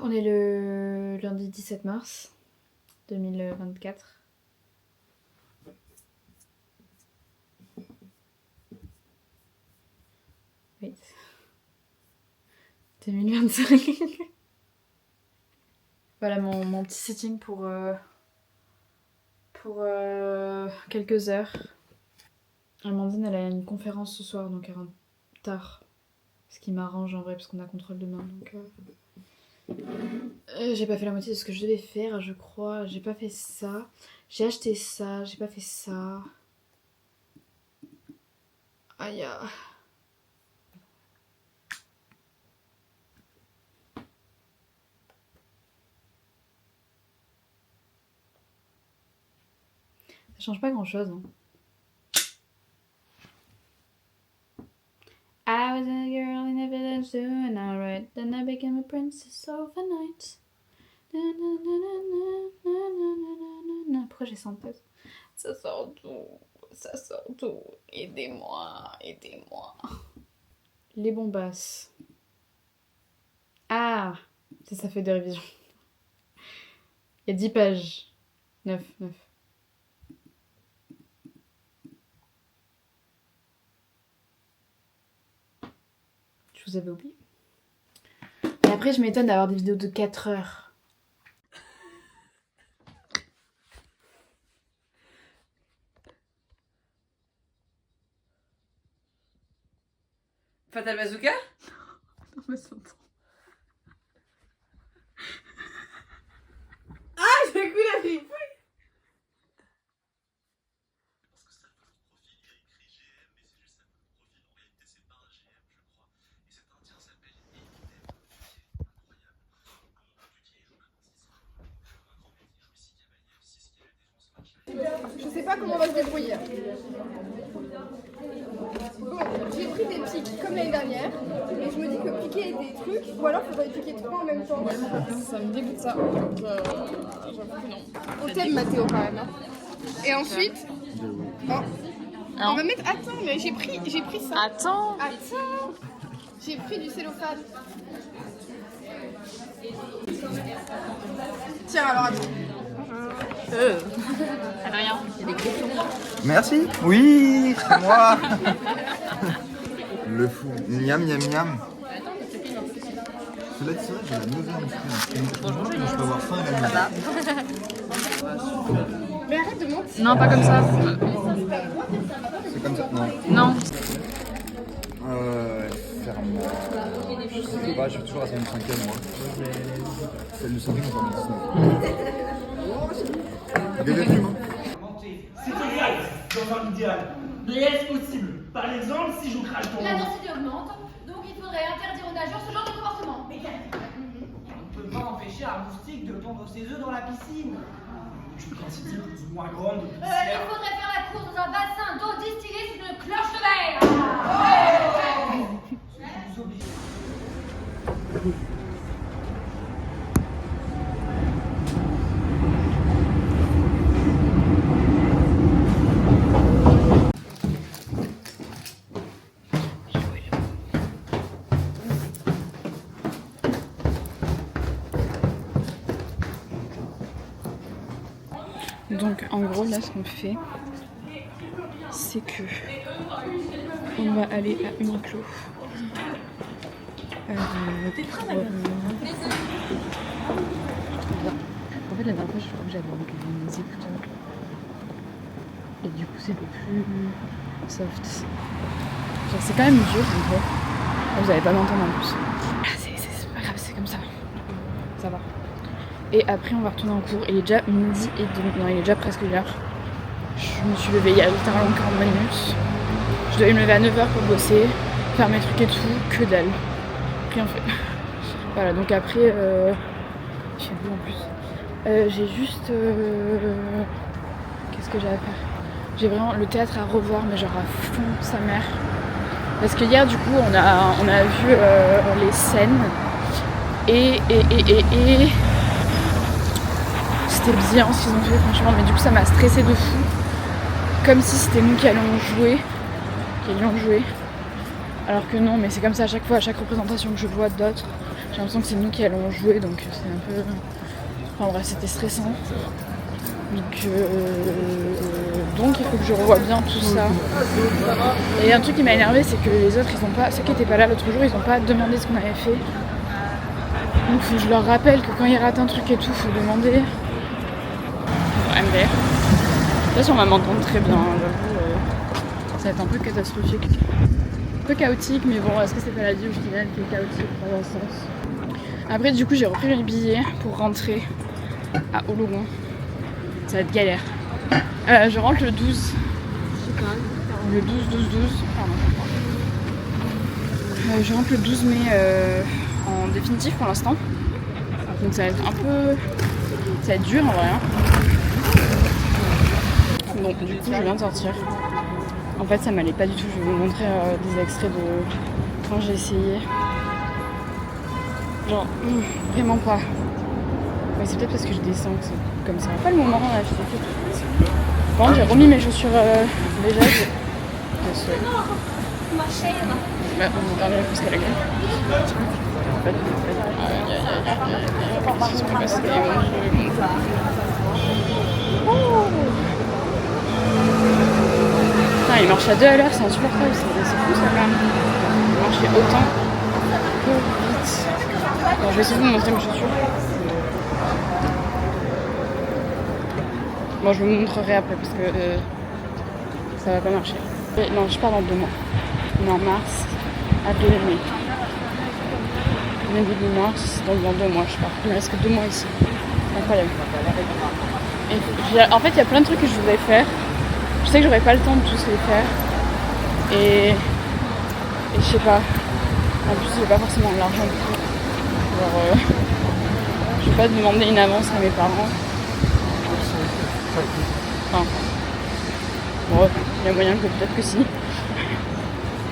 On est le lundi 17 mars 2024. Oui. 2025. Voilà mon petit setting pour quelques heures. Amandine, elle a une conférence ce soir, donc elle rentre tard. Ce qui m'arrange en vrai, parce qu'on a contrôle demain, donc... j'ai pas fait la moitié de ce que je devais faire, je crois. J'ai pas fait ça. J'ai acheté ça, j'ai pas fait ça. Aïe. Ça change pas grand chose. Hein. I was a girl in a village doing alright. Then I became a princess overnight. Pourquoi j'ai ça en tête? Ça sort d'où? Ça sort d'où? Aidez-moi, aidez-moi. Les bombasses. Ah, ça fait de révision. Il y a 10 pages. 9. Je vous avais oublié. Et après, je m'étonne d'avoir des vidéos de 4 heures. Fatal Bazooka? Non, mais ça entend. Ah, j'ai le coup la fille. Je sais pas comment on va se débrouiller. Bon, j'ai pris des pics comme l'année dernière, et je me dis que piquer des trucs, ou alors faudrait piquer 3 en même temps. Ça me dégoûte ça, donc j'avoue que non. On t'aime Mathéo quand même. Hein. Et ensuite, on va mettre. Attends, mais j'ai pris ça. Attends. J'ai pris du cellophane. Tiens, alors attends. Rien. Il y a des questions. Merci. Oui, c'est moi. Le fou. Miam, miam, miam. Cela dit, c'est vrai, j'ai la nausée en dessous. Je peux avoir faim et la nuit. Mais arrête de mentir. Non, pas comme ça. C'est comme ça? Non. Non. Ferme. Je sais pas, je suis toujours à 55e moi. Celle du 5e, on va mettre 19. Bébé plume, hein. C'est réel dans un idéal. Mais est-ce possible? Par exemple, si je crache ton... La densité augmente, donc il faudrait interdire aux nageurs ce genre de comportement. Mais On ne peut pas empêcher un moustique de pondre ses œufs dans la piscine. Une quantité plus ou moins grande de il poussière. faudrait faire la course dans un bassin d'eau distillée sous une cloche de verre. Je vous oblige. Donc en gros là ce qu'on fait c'est que on va aller à Uniqlo en fait la dernière fois je crois que j'avais enlevé mes écouteurs et du coup c'était plus soft, genre c'est quand même dur en fait. Vous allez pas m'entendre en plus. C'est pas grave, c'est comme ça, ça va. Et après on va retourner en cours. Il est déjà midi et demi. Non, il est déjà presque l'heure. Je me suis levée il y a littéralement 40 minutes. Je devais me lever à 9h pour bosser, faire mes trucs et tout, que dalle. Rien fait. Voilà, donc après, j'ai vu en plus. J'ai juste... Qu'est-ce que j'ai à faire? J'ai vraiment le théâtre à revoir, mais genre à fond sa mère. Parce que hier du coup on a vu les scènes et c'était bien ce qu'ils ont fait franchement, mais du coup ça m'a stressée de fou, comme si c'était nous qui allions jouer, alors que non, mais c'est comme ça à chaque fois, à chaque représentation que je vois d'autres, J'ai l'impression que c'est nous qui allons jouer, donc c'est un peu... Enfin bref, c'était stressant. Donc il faut que je revoie bien tout ça. Et un truc qui m'a énervé, c'est que les autres, ils ont pas, ceux qui étaient pas là l'autre jour, ils ont pas demandé ce qu'on avait fait. Donc faut que je leur rappelle que quand ils ratent un truc et tout, faut demander. MDR. Là sur ma m'entendre très bien, j'avoue, ça va être un peu catastrophique. Un peu chaotique, mais bon, est-ce que c'est pas la vie au final qui est chaotique dans un sens. Après du coup j'ai repris mes billets pour rentrer à Oloron. Ça va être galère. Je rentre le 12. Le 12, pardon. Je rentre le 12 mai en définitif pour l'instant. Donc ça va être un peu... Ça va être dur en vrai. Hein. Donc du coup je viens de sortir. En fait ça m'allait pas du tout. Je vais vous montrer des extraits de quand j'ai essayé. Genre vraiment pas. Mais c'est peut-être parce que je descends que c'est comme ça. Pas le moment là, je sais plus. Bon, j'ai remis mes chaussures déjà. Bah, on va garder la pousse qu'à la gueule. En fait, qu'est-ce qui se peut passer? Putain, il marche à 2 à l'heure, c'est insupportable. C'est fou ça quand même. Il marchait autant que vite. Bon, je vais essayer de vous montrer mes chaussures. Bon, je vous montrerai après parce que ça va pas marcher. Et non, je pars dans 2 mois. On est en mars, avril et mai. On est début mars, donc dans 2 mois je pars. Il me reste que 2 mois ici. Incroyable. Et en fait, il y a plein de trucs que je voudrais faire. Je sais que j'aurais pas le temps de tous les faire. Et je sais pas. En plus, j'ai pas forcément l'argent pour. Alors, je vais pas demander une avance à mes parents. Enfin, bon, il y a moyen que peut-être que si.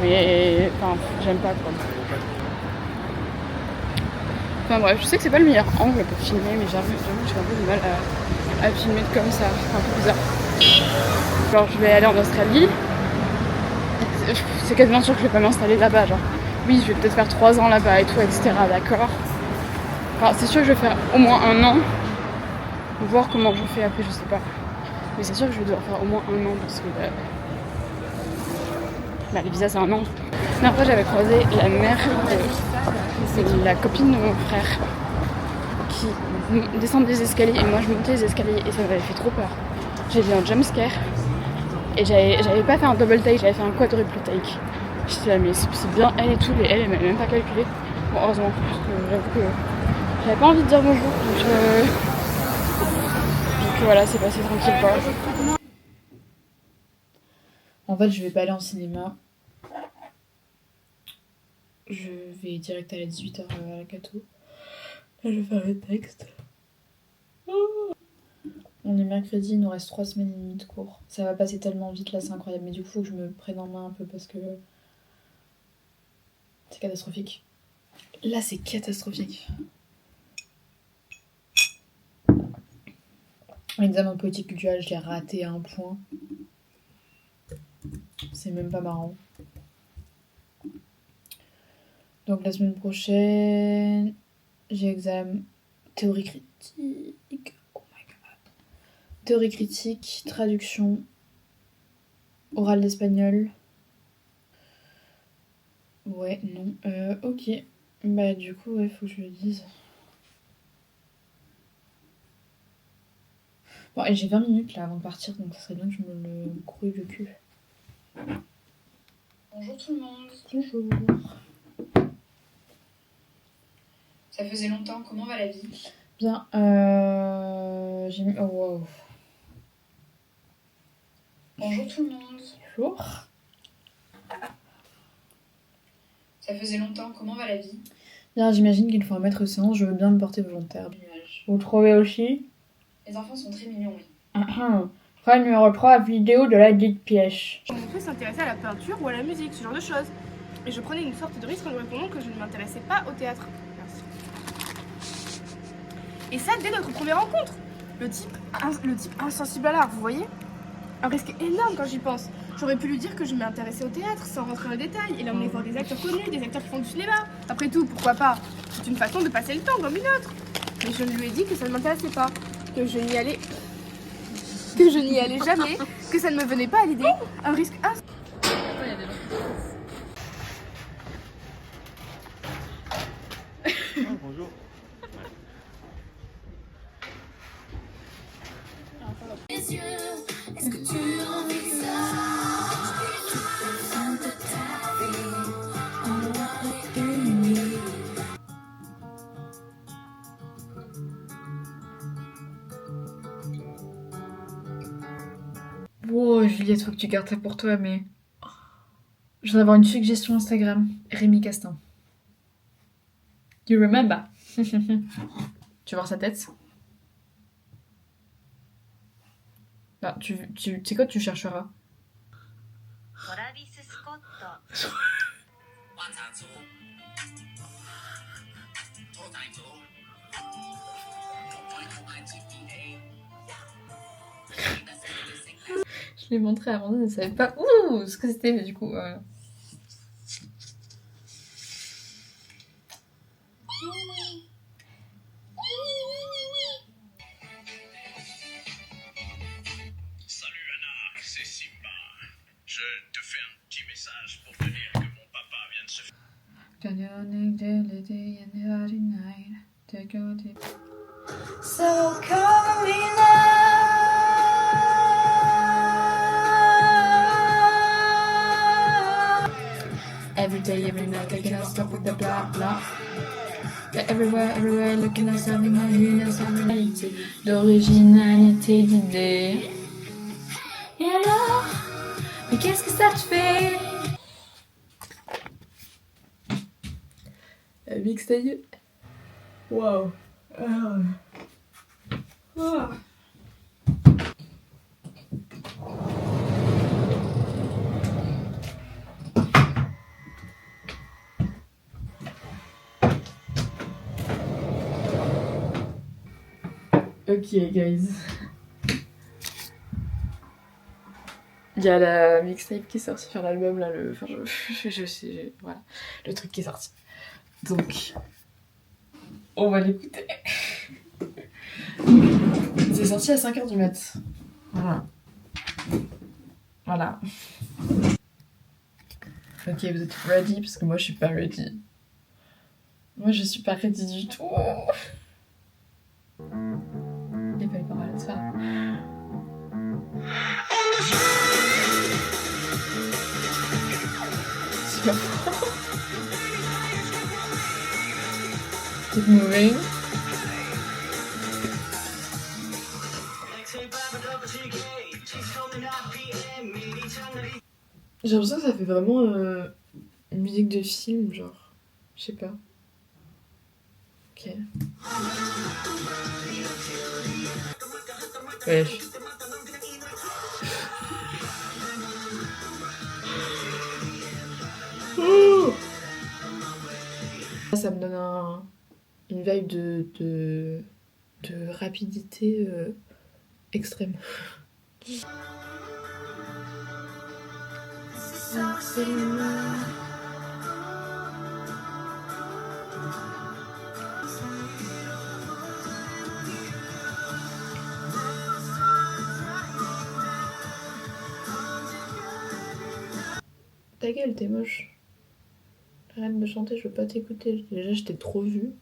Mais enfin, j'aime pas quoi. Enfin bref, je sais que c'est pas le meilleur angle pour filmer, mais j'avoue que j'ai un peu du mal à filmer comme ça. C'est un peu bizarre. Genre je vais aller en Australie. C'est quasiment sûr que je vais pas m'installer là-bas. Genre, oui, je vais peut-être faire 3 ans là-bas et tout, etc. D'accord. Enfin, c'est sûr que je vais faire au moins 1 an. Voir comment je fais après, je sais pas. Mais c'est sûr que je vais devoir faire au moins 1 an parce que les visas c'est 1 an. Mais après j'avais croisé la mère de la copine de mon frère qui descendait des escaliers et moi je montais les escaliers et ça m'avait fait trop peur. J'ai vu un jumpscare et j'avais pas fait un double take, j'avais fait un quadruple take. J'étais là mais c'est bien elle et tout, mais elle m'avait même pas calculé. Bon heureusement parce que j'avoue que j'avais pas envie de dire bonjour donc voilà, c'est passé tranquille quoi. En fait, je vais pas aller en cinéma. Je vais direct aller à 18h à la Cato. Là, je vais faire le texte. On est mercredi, il nous reste 3 semaines et demie de cours. Ça va passer tellement vite là, c'est incroyable. Mais du coup, faut que je me prenne en main un peu parce que c'est catastrophique. Là, c'est catastrophique. L'examen politique culturelle, je l'ai raté à 1 point. C'est même pas marrant. Donc la semaine prochaine, j'ai examen théorie critique. Oh my god. Théorie critique, traduction, oral d'espagnol. Ouais, non. Ok. Bah du coup, ouais, faut que je le dise. Bon, et j'ai 20 minutes là avant de partir, donc ça serait bien que je me le grouille le cul. Bonjour tout le monde. Bonjour. Ça faisait longtemps, comment va la vie? Bien, j'ai mis... Oh wow. Bonjour tout le monde. Bonjour. Ça faisait longtemps, comment va la vie? Bien, j'imagine qu'il faut un maître séance, je veux bien me porter volontaire. Vous trouvez aussi? Les enfants sont très mignons, oui. Phrase numéro 3, vidéo de la dite pièce. On peut s'intéresser à la peinture ou à la musique, ce genre de choses. Et je prenais une sorte de risque en lui répondant que je ne m'intéressais pas au théâtre. Merci. Et ça, dès notre première rencontre. Le type insensible à l'art, vous voyez? un risque énorme quand j'y pense. J'aurais pu lui dire que je m'intéressais au théâtre sans rentrer dans les détails et l'emmener voir des acteurs connus, des acteurs qui font du cinéma. Après tout, pourquoi pas? C'est une façon de passer le temps comme une autre. Mais je lui ai dit que ça ne m'intéressait pas, que je n'y allais jamais, que ça ne me venait pas à l'idée. Un risque Bonjour. Wow, Juliette, faut que tu gardes ça pour toi, mais... Je viens d'avoir une suggestion Instagram. Rémi Castin. You remember? Tu veux voir sa tête? Là, tu sais quoi, tu chercheras. Travis Scott. Je l'ai montré à Amandine, elle savait pas ce que c'était, mais du coup... Salut Anna, c'est Simba. Je te fais un petit message pour te dire que mon papa vient de se faire. So call me now. Every day, every night, I cannot stop with the blah blah. Everywhere, looking at something I need, something d'originalité d'idée. Et alors? Mais qu'est-ce que ça te fait? La mixtape. Wow. Ok, guys. Il y a la mixtape qui est sortie sur l'album là, enfin je sais, voilà, le truc qui est sorti. Donc, on va l'écouter. C'est sorti à 5h du mat. Voilà. Voilà. Ok, vous êtes ready? Parce que moi je suis pas ready. Moi je suis pas ready du tout. Il y a pas eu pas mal à se faire. Super fort. Keep moving. J'ai l'impression que ça fait vraiment une musique de film, genre. Je sais pas. Ok. Wesh. Ça me donne une vibe de rapidité extrême. Ta gueule, t'es moche. Arrête de chanter, je veux pas t'écouter. Déjà, je t'ai trop vu.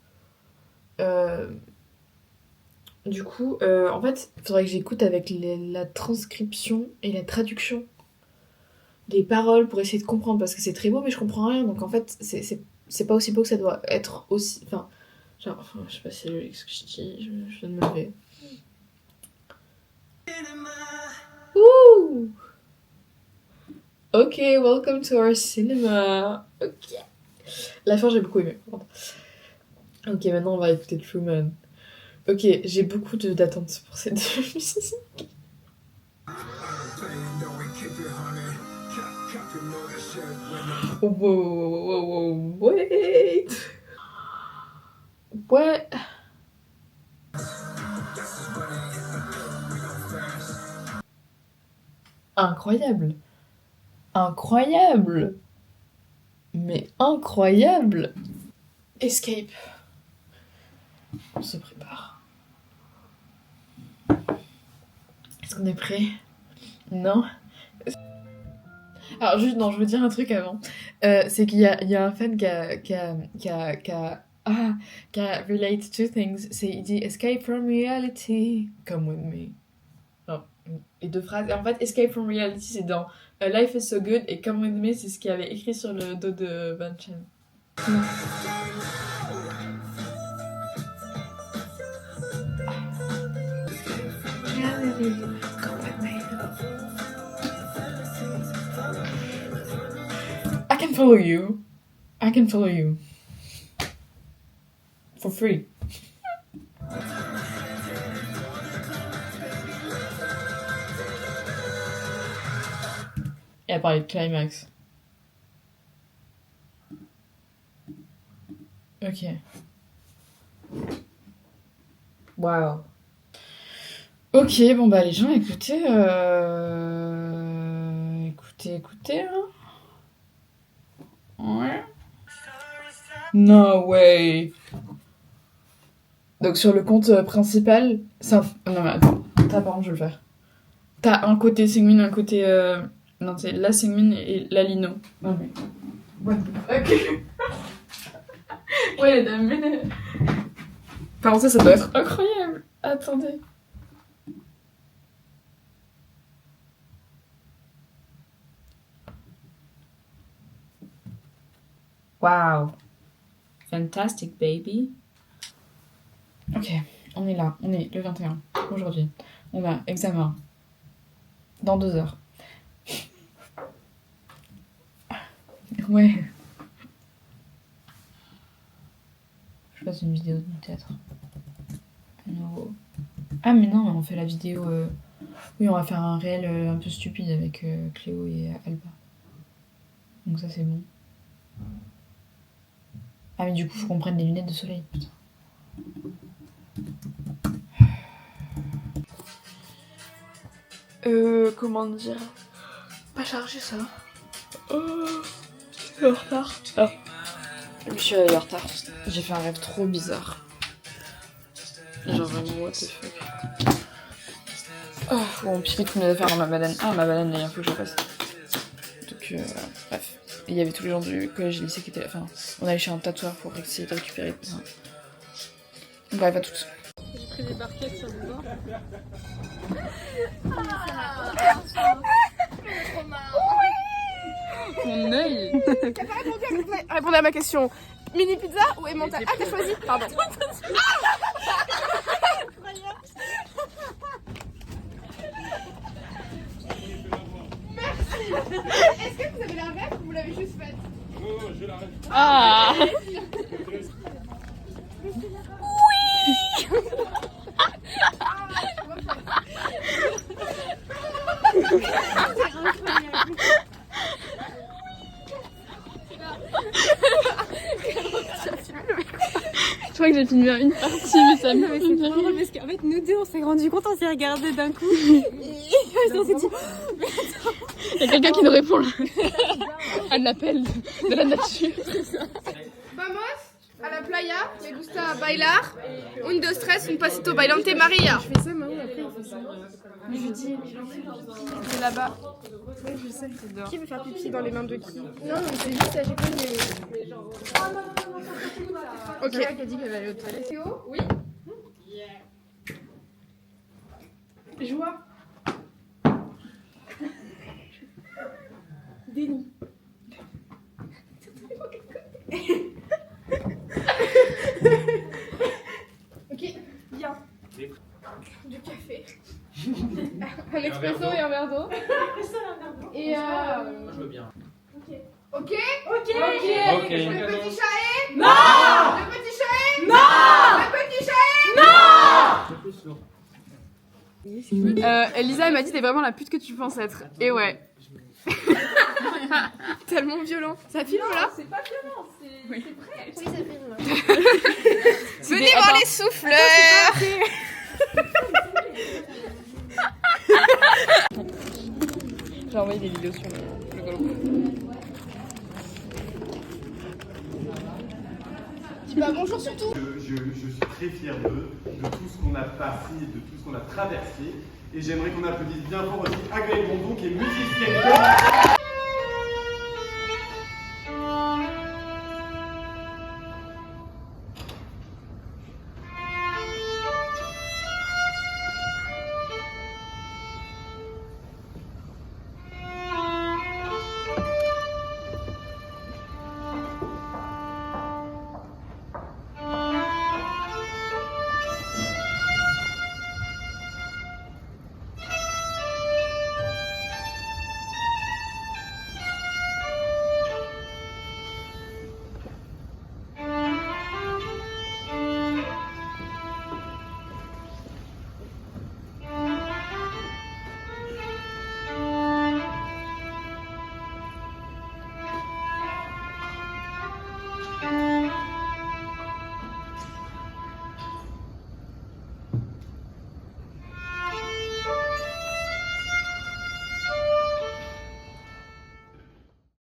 Du coup, en fait, il faudrait que j'écoute avec la transcription et la traduction des paroles pour essayer de comprendre, parce que c'est très beau, mais je comprends rien. Donc en fait, c'est pas aussi beau que ça doit être aussi. Enfin, genre, je sais pas si c'est ce que je dis, je viens de me lever. Ouh! Ok, welcome to our cinema. Ok. La fin, j'ai beaucoup aimé. Ok, maintenant on va écouter Truman. Ok, j'ai beaucoup d'attentes pour cette musique. Wow, wait. What? incroyable. Incroyable. Mais incroyable. Escape. On se prépare. Est-ce qu'on est prêt? Non? Alors juste, non, je veux dire un truc avant. C'est qu'il y a un fan qui a relate two things. Il dit escape from reality, come with me. Non, les deux phrases. Et en fait, escape from reality, c'est dans Life is so good, et come with me, c'est ce qu'il y avait écrit sur le dos de Van Chen. Come with me. I can follow you. I can follow you. For free. Et à parler de climax. Ok. Wow. Ok, bon bah les gens, écoutez, écoutez, hein. Ouais. No way. Donc sur le compte principal, ça... Non mais attends, par contre je vais le faire. T'as un côté Seungmin, un côté... Non, c'est la Seungmin et la Lino. Non mais... What the fuck. Ouais, mais... Par contre ça doit être incroyable. Attendez. Wow. Fantastic baby. Ok, on est là, on est le 21 aujourd'hui. On a examen dans 2 heures. Ouais. Je passe une vidéo du théâtre. No. Ah mais non, on fait la vidéo... Oui, on va faire un réel un peu stupide avec Cléo et Alba. Donc ça c'est bon. Ah mais du coup faut qu'on prenne des lunettes de soleil, putain. Comment dire? Pas chargé ça. Oh, je suis en retard. Oh. Je suis allée en retard. J'ai fait un rêve trop bizarre. Genre vraiment what the fuck. Oh, bon, puis qu'est-ce qu'on devait faire dans ma banane? Ah, ma banane, il faut que je fasse. Donc, bref. Il y avait tous les gens du collège et lycée qui étaient là. Enfin, on allait chez un tatoueur pour essayer de récupérer. Enfin, bref, à toutes. J'ai pris des barquettes sur le bord. Mon œil. T'as pas répondu à ma question. Mini pizza ou emmental? Ah, t'as choisi. Pardon. Merci. Est-ce que vous avez la rêve ou vous l'avez juste faite? Non, j'ai la rêve. Ah. Je crois que j'ai filmé une partie, mais ça me fait trop drôle parce qu'en fait, nous deux, on s'est rendu compte, on s'est regardé d'un coup. Et on s'est dit, il y a quelqu'un qui nous répond là. Un appel de la nature. Vamos a la playa, me gusta bailar, un, dos, tres, un pasito bailante Maria. Je fais ça, Maman, après il fait ça. Mais je dis, c'est là-bas. Ouais, je sais, c'est dehors. Qui veut faire pipi dans les mains de qui? Non, c'est juste à chaque fois que... Ok. C'est qui a dit qu'elle allait aux toilettes. Théo? Oui. Joie. Déni. Ok, bien. Du café. Un expresso et un verre d'eau. Et Je veux bien. Ok. Ok. Le petit chalet? Non. Le petit chalet? Non. Le petit chalet? Non. Elisa, elle m'a dit t'es vraiment la pute que tu penses être. Et ouais. Tellement violent. Ça filme là? C'est pas violent, c'est prêt. Oui, ça filme. Venez voir les souffleurs. J'ai envoyé des vidéos sur le groupe. Dis pas bonjour surtout. Je suis très fier d'eux, de tout ce qu'on a passé, de tout ce qu'on a traversé. Et j'aimerais qu'on applaudisse bien fort aussi Aglaé Bondon qui est musicienne.